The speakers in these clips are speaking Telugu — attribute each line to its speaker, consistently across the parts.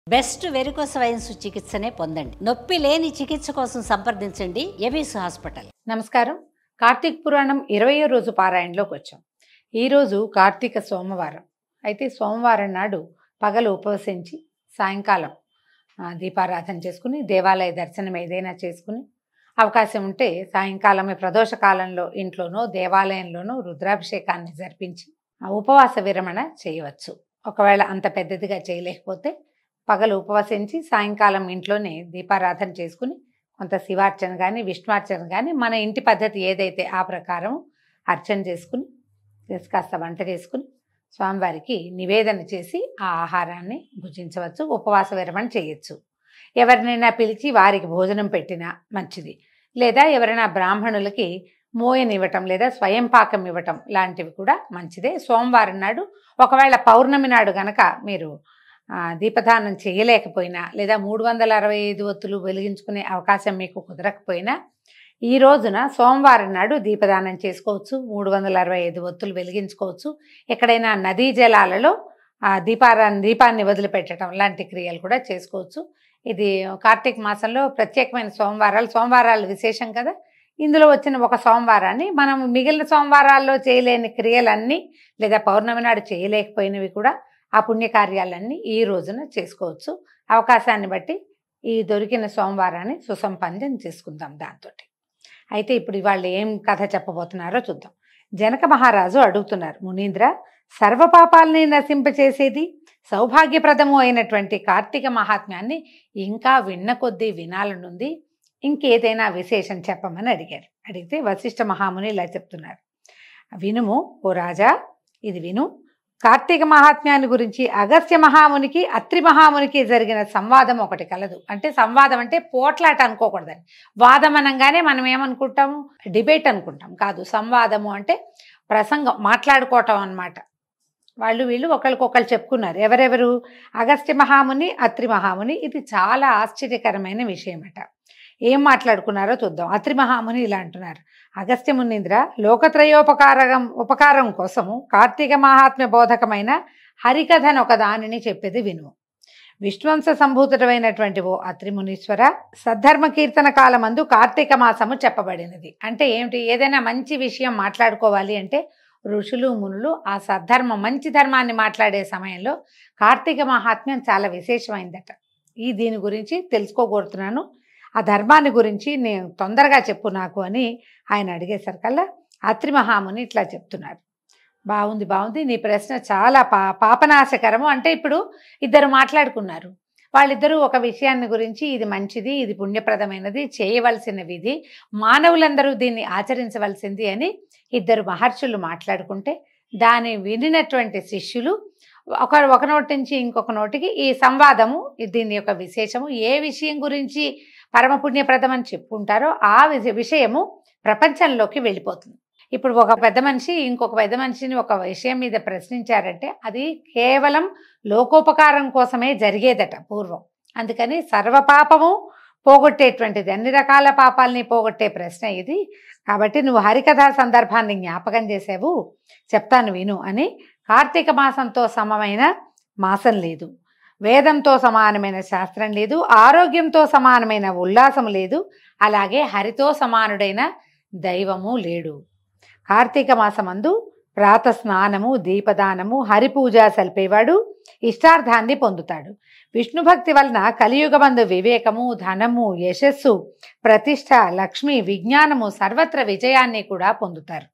Speaker 1: బెస్ట్ వెరికోస్ వెయిన్స్ చికిత్సనే పొందండి. నొప్పి లేని చికిత్స కోసం సంప్రదించండి ఎవిస్ హాస్పిటల్.
Speaker 2: నమస్కారం. కార్తీక పురాణం 20వ రోజు పారాయణలోకి వచ్చాం. ఈరోజు కార్తీక సోమవారం. అయితే సోమవారం నాడు పగలు ఉపవసించి సాయంకాలం దీపారాధన చేసుకుని దేవాలయ దర్శనం ఏదైనా చేసుకుని అవకాశం ఉంటే సాయంకాలమే ప్రదోష కాలంలో ఇంట్లోనో దేవాలయంలోనో రుద్రాభిషేకాన్ని జరిపించి ఉపవాస విరమణ చేయవచ్చు. ఒకవేళ అంత పెద్దదిగా చేయలేకపోతే పగలు ఉపవసించి సాయంకాలం ఇంట్లోనే దీపారాధన చేసుకుని కొంత శివార్చన కానీ విష్ణువార్చన కానీ మన ఇంటి పద్ధతి ఏదైతే ఆ ప్రకారం అర్చన చేసుకుని కాస్త వంట చేసుకుని స్వామివారికి నివేదన చేసి ఆ ఆహారాన్ని భుజించవచ్చు. ఉపవాస విరమణ చేయొచ్చు. ఎవరినైనా పిలిచి వారికి భోజనం పెట్టినా మంచిది. లేదా ఎవరైనా బ్రాహ్మణులకి మోయనివ్వటం లేదా స్వయం పాకం ఇవ్వటం లాంటివి కూడా మంచిదే. సోమవారం నాడు ఒకవేళ పౌర్ణమి నాడు గనక మీరు దీపదానం చేయలేకపోయినా లేదా 365 ఒత్తులు వెలిగించుకునే అవకాశం మీకు కుదరకపోయినా ఈ రోజున సోమవారం నాడు దీపదానం చేసుకోవచ్చు. 365 ఒత్తులు వెలిగించుకోవచ్చు. ఎక్కడైనా నదీ జలాలలో దీపాన్ని వదిలిపెట్టడం లాంటి క్రియలు కూడా చేసుకోవచ్చు. ఇది కార్తీక మాసంలో ప్రత్యేకమైన సోమవారాలు విశేషం కదా. ఇందులో వచ్చిన ఒక సోమవారాన్ని మనం మిగిలిన సోమవారాల్లో చేయలేని క్రియలన్నీ లేదా పౌర్ణమి నాడు చేయలేకపోయినవి కూడా ఆ పుణ్యకార్యాలన్నీ ఈ రోజున చేసుకోవచ్చు. అవకాశాన్ని బట్టి ఈ దొరికిన సోమవారాన్ని సుసంపన్నం చేసుకుందాం దాంతో. అయితే ఇప్పుడు ఇవాళ ఏం కథ చెప్పబోతున్నారో చూద్దాం. జనక మహారాజు అడుగుతున్నారు, మునీంద్ర, సర్వపాపాలని నశింపచేసేది సౌభాగ్యప్రదము అయినటువంటి కార్తీక మహాత్మ్యాన్ని ఇంకా విన్న కొద్దీ వినాలనుంది, ఇంకేదైనా విశేషం చెప్పమని అడిగారు. అడిగితే వశిష్ఠ మహాముని ఇలా చెప్తున్నారు, వినుము ఓ రాజా, ఇది విను. కార్తీక మహాత్మ్యాన్ని గురించి అగస్త్య మహామునికి అత్రి మహామునికి జరిగిన సంవాదం ఒకటి కలదు. అంటే సంవాదం అంటే పోట్లాట అనుకోకూడదని. వాదం అనగానే మనం ఏమనుకుంటాము, డిబేట్ అనుకుంటాం. కాదు, సంవాదము అంటే ప్రసంగం, మాట్లాడుకోవటం అన్నమాట. వీళ్ళు ఒకరికొకరు చెప్పుకున్నారు. ఎవరెవరు? అగస్త్య మహాముని, అత్రి మహాముని. ఇది చాలా ఆశ్చర్యకరమైన విషయం అట. ఏం మాట్లాడుకున్నారో చూద్దాం. అత్రి మహాముని ఇలా అంటున్నారు, అగస్త్య మునీంద్ర, ఉపకారం కోసము కార్తీక మహాత్మ్య బోధకమైన హరికథను ఒక దానిని చెప్పేది విను. విష్ణువంశ సంభూతుడమైనటువంటి ఓ అత్రి మునీశ్వర, సద్ధర్మ కీర్తన కాలమందు కార్తీక మాసము చెప్పబడినది. అంటే ఏమిటి? ఏదైనా మంచి విషయం మాట్లాడుకోవాలి అంటే ఋషులు మునులు ఆ మంచి ధర్మాన్ని మాట్లాడే సమయంలో కార్తీక మహాత్మ్యం చాలా విశేషమైందట. దీని గురించి తెలుసుకోగోరుతున్నాను, ఆ ధర్మాన్ని గురించి నేను తొందరగా చెప్పు నాకు అని ఆయన అడిగేసరికల్లా అత్రి మహాముని ఇట్లా చెప్తున్నారు. బాగుంది, నీ ప్రశ్న చాలా పాపనాశకరము. అంటే ఇప్పుడు ఇద్దరు మాట్లాడుకున్నారు. వాళ్ళిద్దరూ ఒక విషయాన్ని గురించి ఇది మంచిది, ఇది పుణ్యప్రదమైనది, చేయవలసిన విధి, మానవులందరూ దీన్ని ఆచరించవలసింది అని ఇద్దరు మహర్షులు మాట్లాడుకుంటే దాన్ని వినినటువంటి శిష్యులు ఒక నోటి నుంచి ఇంకొక నోటికి ఈ సంవాదము, దీని యొక్క విశేషము, ఏ విషయం గురించి పరమపుణ్యప్రదం అని చెప్పుకుంటారో ఆ విషయము ప్రపంచంలోకి వెళ్ళిపోతుంది. ఇప్పుడు ఒక పెద్ద మనిషి ఇంకొక పెద్ద మనిషిని ఒక విషయం మీద ప్రశ్నించారంటే అది కేవలం లోకోపకారం కోసమే జరిగేదట పూర్వం. అందుకని సర్వపాపము పోగొట్టేటువంటిది, అన్ని రకాల పాపాలని పోగొట్టే ప్రశ్న ఇది. కాబట్టి నువ్వు హరికథా సందర్భాన్ని జ్ఞాపకం చేసావు, చెప్తాను విను అని. కార్తీక మాసంతో సమమైన మాసం లేదు, వేదంతో సమానమైన శాస్త్రం లేదు, ఆరోగ్యంతో సమానమైన ఉల్లాసం లేదు, అలాగే హరితో సమానుడైన దైవము లేడు. కార్తీక మాసమందు ప్రాత స్నానము, దీపదానము, హరిపూజ సల్పేవాడు ఇష్టార్థాన్ని పొందుతాడు. విష్ణుభక్తి వలన కలియుగమందు వివేకము, ధనము, యశస్సు, ప్రతిష్ట, లక్ష్మి, విజ్ఞానము, సర్వత్ర విజయాన్ని కూడా పొందుతారు.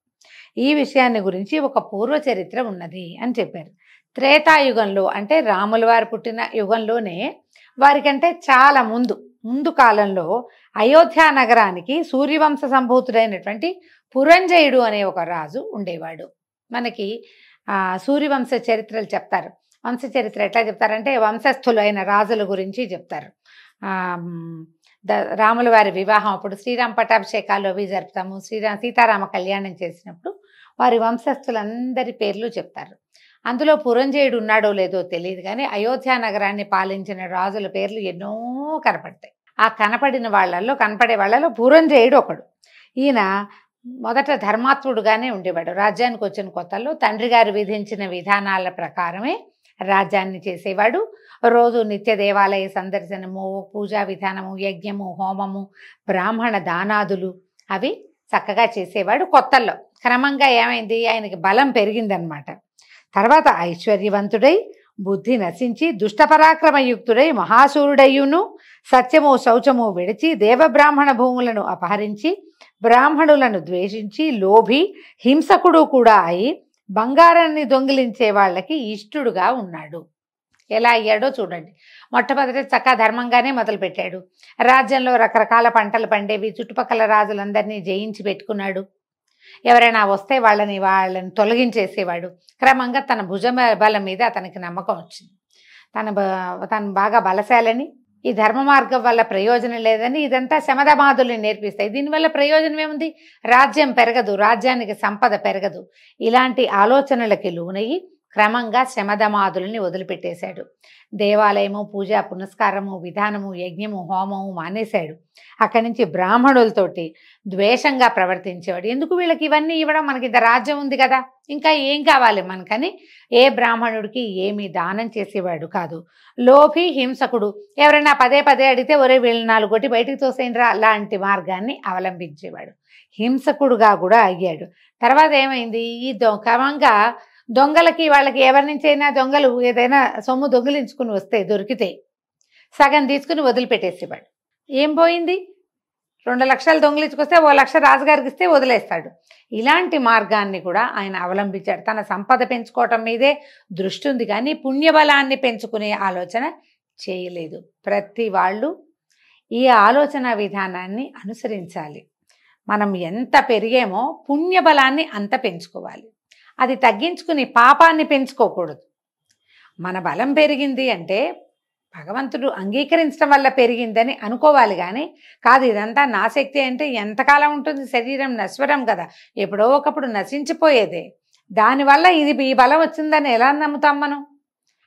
Speaker 2: ఈ విషయాన్ని గురించి ఒక పూర్వ చరిత్ర ఉన్నది అని చెప్పారు. త్రేతాయుగంలో అంటే రాముల వారు పుట్టిన యుగంలోనే వారికంటే చాలా ముందు కాలంలో అయోధ్య నగరానికి సూర్యవంశ సంభూతుడైనటువంటి పురంజయుడు అనే ఒక రాజు ఉండేవాడు. మనకి సూర్యవంశ చరిత్రలు చెప్తారు. వంశ చరిత్ర ఎట్లా చెప్తారంటే వంశస్థులు అయిన రాజుల గురించి చెప్తారు. రాముల వారి వివాహం అప్పుడు శ్రీరామ పట్టాభిషేకాలు అవి జరుపుతాము. సీతారామ కళ్యాణం చేసినప్పుడు వారి వంశస్థులందరి పేర్లు చెప్తారు. అందులో పురంజయుడు ఉన్నాడో లేదో తెలియదు కానీ అయోధ్య నగరాన్ని పాలించిన రాజుల పేర్లు ఎన్నో కనపడతాయి. ఆ కనపడే వాళ్ళలో పురంజయుడు ఒకడు. ఈయన మొదట ధర్మాత్ముడుగానే ఉండేవాడు. రాజ్యానికి వచ్చిన కొత్తలో తండ్రి గారు విధించిన విధానాల ప్రకారమే రాజ్యాన్ని చేసేవాడు. రోజు నిత్య దేవాలయ సందర్శనము, పూజా విధానము, యజ్ఞము, హోమము, బ్రాహ్మణ దానాదులు అవి చక్కగా చేసేవాడు. కొత్తల్లో క్రమంగా ఏమైంది, ఆయనకి బలం పెరిగిందనమాట. తర్వాత ఐశ్వర్యవంతుడై బుద్ధి నశించి దుష్టపరాక్రమయుక్తుడై మహాశూరుడయ్యును సత్యము శౌచము విడిచి దేవబ్రాహ్మణ భూములను అపహరించి బ్రాహ్మణులను ద్వేషించి లోభి హింసకుడు కూడా అయి బంగారాన్ని దొంగిలించే వాళ్ళకి ఇష్టుడుగా ఉన్నాడు. ఎలా అయ్యాడో చూడండి. మొట్టమొదటి చక్కగా ధర్మంగానే మొదలుపెట్టాడు. రాజ్యంలో రకరకాల పంటలు పండేవి, చుట్టుపక్కల రాజులందరినీ జయించి పెట్టుకున్నాడు. ఎవరైనా వస్తే వాళ్ళని తొలగించేసేవాడు. క్రమంగా తన బలం మీద అతనికి నమ్మకం వచ్చింది. తను బాగా బలశాలని, ఈ ధర్మ మార్గం వల్ల ప్రయోజనం లేదని ఇదంతా శమధమాదుల్ని నేర్పిస్తాయి. దీనివల్ల ప్రయోజనం ఏముంది, రాజ్యం పెరగదు, రాజ్యానికి సంపద పెరగదు. ఇలాంటి ఆలోచనలకి లోనయ్యి క్రమంగా శమధమాదులని వదిలిపెట్టేశాడు. దేవాలయము, పూజ పునస్కారము, విధానము, యజ్ఞము, హోమము మానేశాడు. అక్కడి నుంచి బ్రాహ్మణులతోటి ద్వేషంగా ప్రవర్తించేవాడు. ఎందుకు వీళ్ళకి ఇవన్నీ ఇవ్వడం, మనకి ఇంత రాజ్యం ఉంది కదా, ఇంకా ఏం కావాలి మనకని ఏ బ్రాహ్మణుడికి ఏమీ దానం చేసేవాడు కాదు. లోభి హింసకుడు, ఎవరైనా పదే పదే అడిగితే ఒరే వీళ్ళ 4 కొట్టి బయటికి తోసేయండిరా లాంటి మార్గాన్ని అవలంబించేవాడు. హింసకుడుగా కూడా అయ్యాడు. తర్వాత ఏమైంది, ఈ క్రమంగా దొంగలకి వాళ్ళకి ఎవరి నుంచైనా దొంగలు ఏదైనా సొమ్ము దొంగిలించుకుని వస్తే దొరికితే సగం తీసుకుని వదిలిపెట్టేసేవాడు. ఏం పోయింది, 2 లక్షలు దొంగిలించుకొస్తే 1 లక్ష రాజుగారికి ఇస్తే వదిలేస్తాడు. ఇలాంటి మార్గాన్ని కూడా ఆయన అవలంబించాడు. తన సంపద పెంచుకోవటం మీదే దృష్టి ఉంది కానీ పుణ్యబలాన్ని పెంచుకునే ఆలోచన చేయలేదు. ప్రతి వాళ్ళు ఈ ఆలోచన విధానాన్ని అనుసరించాలి. మనం ఎంత పెరిగేమో పుణ్యబలాన్ని అంత పెంచుకోవాలి. అది తగ్గించుకుని పాపాన్ని పెంచుకోకూడదు. మన బలం పెరిగింది అంటే భగవంతుడు అంగీకరించడం వల్ల పెరిగిందని అనుకోవాలి కానీ కాదు ఇదంతా నా శక్తి అంటే ఎంతకాలం ఉంటుంది, శరీరం నశ్వరం కదా, ఎప్పుడో ఒకప్పుడు నశించిపోయేదే. దానివల్ల ఈ బలం వచ్చిందని ఎలా నమ్ముతాం మనం?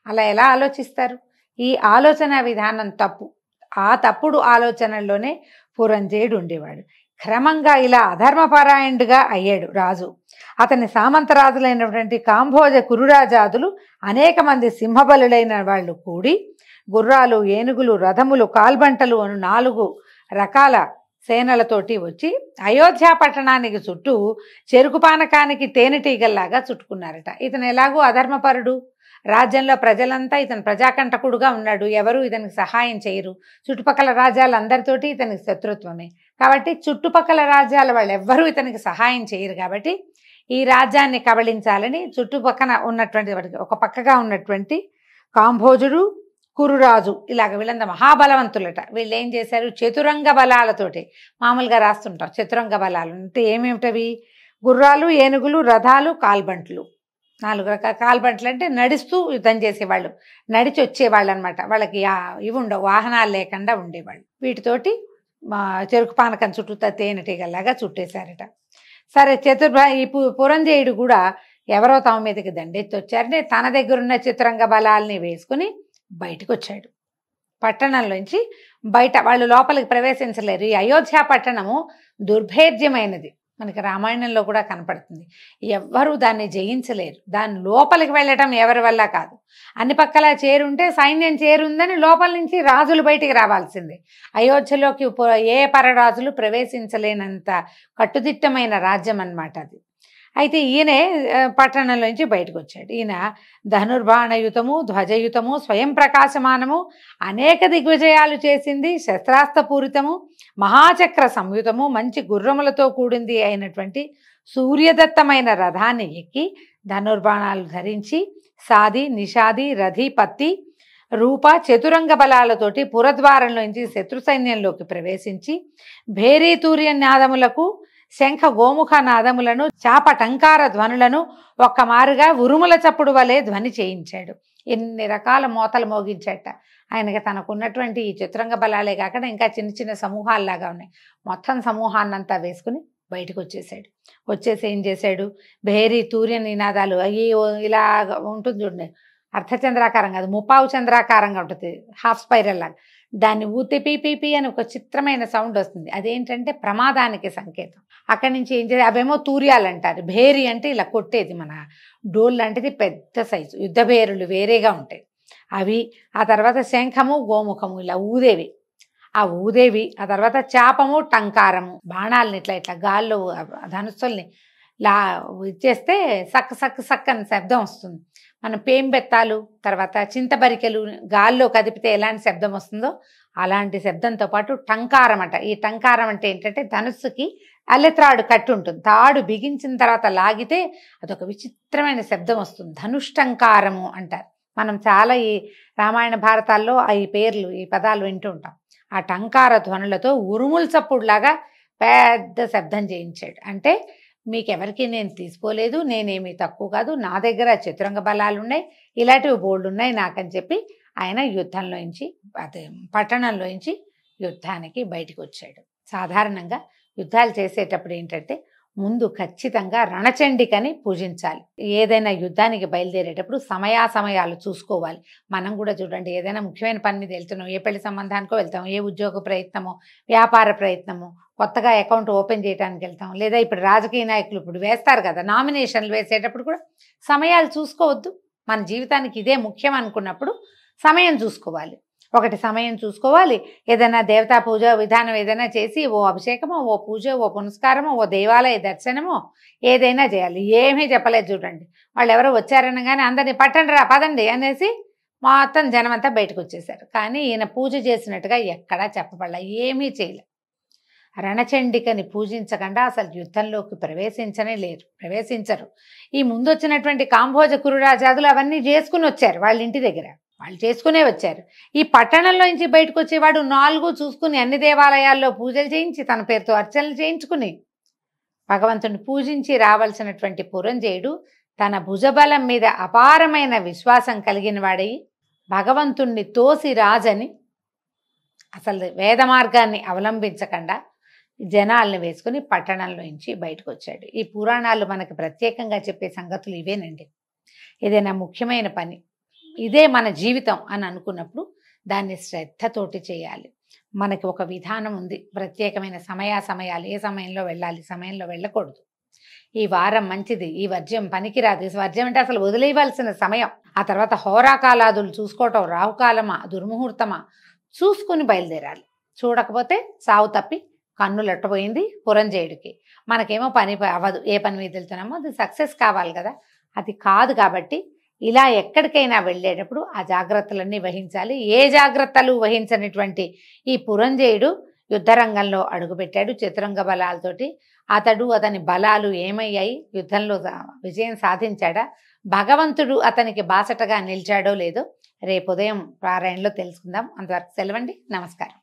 Speaker 2: అలా ఎలా ఆలోచిస్తారు? ఈ ఆలోచన విధానం తప్పు. ఆ తప్పుడు ఆలోచనల్లోనే పురంజేయుడు ఉండేవాడు. క్రమంగా ఇలా అధర్మపరాయణుడిగా అయ్యాడు రాజు. అతని సామంతరాజులైనటువంటి కాంభోజ కురురాజాదులు అనేక మంది సింహబలులైన వాళ్ళు కూడి గుర్రాలు, ఏనుగులు, రథములు, కాల్బంటలు అను 4 రకాల సేనలతోటి వచ్చి అయోధ్య పట్టణానికి చుట్టూ చెరుకు పానకానికి తేనెటీగల్లాగా చుట్టుకున్నారట. ఇతను ఎలాగూ అధర్మపరుడు, రాజ్యంలో ప్రజలంతా ఇతను ప్రజాకంటకుడుగా ఉన్నాడు, ఎవరు ఇతనికి సహాయం చేయరు. చుట్టుపక్కల రాజ్యాలందరితోటి ఇతనికి శత్రుత్వమే. కాబట్టి చుట్టుపక్కల రాజ్యాల వాళ్ళు ఎవ్వరూ ఇతనికి సహాయం చేయరు. కాబట్టి ఈ రాజ్యాన్ని కబళించాలని చుట్టుపక్కన ఉన్నటువంటి ఒక పక్కగా ఉన్నటువంటి కాంభోజుడు, కురురాజు ఇలాగ వీళ్ళంతా మహాబలవంతులట. వీళ్ళు ఏం చేశారు, చతురంగ బలాలతోటి, మామూలుగా రాస్తుంటాం చతురంగ బలాలు అంటే ఏమేమిటవి, గుర్రాలు, ఏనుగులు, రథాలు, కాల్బంట్లు. 4 రకాల కాల్బంట్లు అంటే నడుస్తూ యుద్ధం చేసేవాళ్ళు, నడిచి వచ్చేవాళ్ళు అనమాట. వాళ్ళకి ఇవి ఉండవు, వాహనాలు లేకుండా ఉండేవాళ్ళు. వీటితోటి చెరుకు పానకం చుట్టూ తేనెటీగల్లాగా చుట్టేశారట. సరే ఈ పురంజేయుడు కూడా ఎవరో తమ మీదకి దండెత్తి వచ్చారంటే తన దగ్గరున్న చిత్రంగ బలాల్ని వేసుకుని బయటకు వచ్చాడు. పట్టణంలోంచి బయట వాళ్ళు లోపలికి ప్రవేశించలేరు. ఈ అయోధ్య పట్టణము దుర్భేద్యమైనది, మనకి రామాయణంలో కూడా కనపడుతుంది. ఎవ్వరూ దాన్ని జయించలేరు. దాని లోపలికి వెళ్ళటం ఎవరి వల్ల కాదు. అన్ని పక్కల చేరుంటే సైన్యం చేరుందని లోపల నుంచి రాజులు బయటికి రావాల్సిందే. అయోధ్యలోకి ఏ పరరాజులు ప్రవేశించలేనంత కట్టుదిట్టమైన రాజ్యం అన్నమాట అది. అయితే ఈయనే పట్టణంలోంచి బయటకు వచ్చాడు. ఈయన ధనుర్బాణయుతము, ధ్వజయుతము, స్వయం ప్రకాశమానము, అనేక దిగ్విజయాలు చేసింది, శస్త్రాస్త్రపూరితము, మహాచక్ర సంయుతము, మంచి గుర్రములతో కూడింది అయినటువంటి సూర్యదత్తమైన రథాన్ని ఎక్కి ధనుర్బాణాలు ధరించి సాది, నిషాది, రథి, పత్తి రూప చతురంగ బలాలతోటి పురద్వారంలోంచి శత్రు సైన్యంలోకి ప్రవేశించి భేరీతూర్య నాదములకు, శంఖ గోముఖ నాదములను, చాపటంకార ధ్వనులను ఒక్కమారుగా ఉరుముల చప్పుడు వలె ధ్వని చేయించాడు. ఎన్ని రకాల మోతలు మోగించాట. ఆయనకి తనకున్నటువంటి ఈ చతురంగ బలాలే కాకుండా ఇంకా చిన్న చిన్న సమూహాల్లాగా ఉన్నాయి. మొత్తం సమూహాన్నంతా వేసుకుని బయటకు వచ్చేసాడు. వచ్చేసి ఏం చేశాడు, భేరీ తూర్య నినాదాలు అయ్యి ఇలా ఉంటుంది చూడండి, అర్ధచంద్రాకారం కాదు, ముప్పావు చంద్రాకారంగా ఉంటుంది, హాఫ్ స్పైరల్ లాగా. దాన్ని ఊతే పీ అని ఒక చిత్రమైన సౌండ్ వస్తుంది. అదేంటంటే ప్రమాదానికి సంకేతం. అక్కడి నుంచి ఏం చేయాలి, అవేమో తూర్యాలు అంటారు. భేరి అంటే ఇలా కొట్టేది, మన డోల్ లాంటిది పెద్ద సైజు. యుద్ధ భేరులు వేరేగా ఉంటాయి అవి. ఆ తర్వాత శంఖము గోముఖము ఇలా ఊదేవి, ఆ ఊదేవి. ఆ తర్వాత చాపము టంకారము, బాణాలని ఇట్లా ఇట్లా గాల్లో ధనుస్సుల్ని ఇచ్చేస్తే సక్ సక్ సక్ అని శబ్దం వస్తుంది. మనం పేంబెత్తాలు తర్వాత చింతబరికెలు గాల్లో కదిపితే ఎలాంటి శబ్దం వస్తుందో అలాంటి శబ్దంతో పాటు టంకారం అంట. ఈ టంకారం అంటే ఏంటంటే ధనుస్సుకి అల్లెత్రాడు కట్టి ఉంటుంది, తాడు బిగించిన తర్వాత లాగితే అదొక విచిత్రమైన శబ్దం వస్తుంది, ధనుష్టంకారము అంటారు. మనం చాలా ఈ రామాయణ భారతాల్లో ఈ పేర్లు ఈ పదాలు వింటూ ఉంటాం. ఆ టంకార ధ్వనులతో ఉరుముల చప్పుడులాగా పెద్ద శబ్దం చేయించాడు. అంటే మీకెవరికి నేను తీసుకోలేదు, నేనేమీ తక్కువ కాదు, నా దగ్గర చతురంగ బలాలు ఉన్నాయి, ఇలాంటివి బోల్డ్ ఉన్నాయి నాకని చెప్పి ఆయన యుద్ధంలోంచి అదే పట్టణంలోంచి యుద్ధానికి బయటకు వచ్చాడు. సాధారణంగా యుద్ధాలు చేసేటప్పుడు ఏంటంటే ముందు ఖచ్చితంగా రణచండికని పూజించాలి. ఏదైనా యుద్ధానికి బయలుదేరేటప్పుడు సమయాలు చూసుకోవాలి. మనం కూడా చూడండి, ఏదైనా ముఖ్యమైన పని మీద వెళ్తున్నాం, ఏ పెళ్లి సంబంధానికో వెళ్తాం, ఏ ఉద్యోగ ప్రయత్నమో వ్యాపార ప్రయత్నమో కొత్తగా అకౌంట్ ఓపెన్ చేయడానికి వెళ్తాం, లేదా ఇప్పుడు రాజకీయ నాయకులు ఇప్పుడు వేస్తారు కదా నామినేషన్లు వేసేటప్పుడు కూడా సమయాలు చూసుకోవద్దు. మన జీవితానికి ఇదే ముఖ్యం అనుకున్నప్పుడు సమయం చూసుకోవాలి. ఒకటి సమయం చూసుకోవాలి. ఏదైనా దేవతా పూజ విధానం ఏదైనా చేసి ఓ అభిషేకమో ఓ పూజ ఓ పునస్కారమో ఓ దేవాలయ దర్శనమో ఏదైనా చేయాలి. ఏమీ చెప్పలేదు చూడండి, వాళ్ళు ఎవరో వచ్చారనగానే అందరినీ పట్టండి రా పదండి అనేసి మొత్తం జనమంతా బయటకు వచ్చేసారు. కానీ ఈయన పూజ చేసినట్టుగా ఎక్కడా చెప్పబడలే, ఏమీ చేయలే. రణచండికని పూజించకుండా అసలు యుద్ధంలోకి ప్రవేశించరు. ఈ ముందు వచ్చినటువంటి కాంభోజ కురురాజాదులు అవన్నీ చేసుకుని వచ్చారు, వాళ్ళ ఇంటి దగ్గర వాళ్ళు చేసుకునే వచ్చారు. ఈ పట్టణంలో నుంచి బయటకు వచ్చేవాడు 4 చూసుకుని అన్ని దేవాలయాల్లో పూజలు చేయించి తన పేరుతో అర్చనలు చేయించుకుని భగవంతుని పూజించి రావాల్సినటువంటి పురంజయుడు తన భుజబలం మీద అపారమైన విశ్వాసం కలిగిన వాడై భగవంతుణ్ణి తోసి రాజని అసలు వేద మార్గాన్ని అవలంబించకుండా జనాల్ని వేసుకుని పట్టణంలోంచి బయటకు వచ్చాడు. ఈ పురాణాలు మనకి ప్రత్యేకంగా చెప్పే సంగతులు ఇవేనండి. ఏదైనా ముఖ్యమైన పని ఇదే మన జీవితం అని అనుకున్నప్పుడు దాన్ని శ్రద్ధతోటి చేయాలి. మనకి ఒక విధానం ఉంది, ప్రత్యేకమైన సమయాలు, ఏ సమయంలో వెళ్ళాలి, సమయంలో వెళ్ళకూడదు. ఈ వారం మంచిది, ఈ వర్జ్యం పనికిరాదు. ఈ వర్జ్యం అంటే అసలు వదిలేయవలసిన సమయం. ఆ తర్వాత హోరాకాలాదులు చూసుకోవటం, రాహుకాలమా దుర్ముహూర్తమా చూసుకుని బయలుదేరాలి. చూడకపోతే సావు తప్పి కన్నులట్టబోయింది పురంజయుడికి. మనకేమో పని అవ్వదు, ఏ పని మీద వెళ్తున్నామో అది సక్సెస్ కావాలి కదా, అది కాదు. కాబట్టి ఇలా ఎక్కడికైనా వెళ్ళేటప్పుడు ఆ జాగ్రత్తలన్నీ వహించాలి. ఏ జాగ్రత్తలు వహించనటువంటి ఈ పురంజయుడు యుద్ధరంగంలో అడుగుపెట్టాడు చతురంగ బలాలతోటి. అతని బలాలు ఏమయ్యాయి, యుద్ధంలో విజయం సాధించాడా, భగవంతుడు అతనికి బాసటగా నిలిచాడో లేదో రేపు ఉదయం పారాయణలో తెలుసుకుందాం. అంతవరకు సెలవండి. నమస్కారం.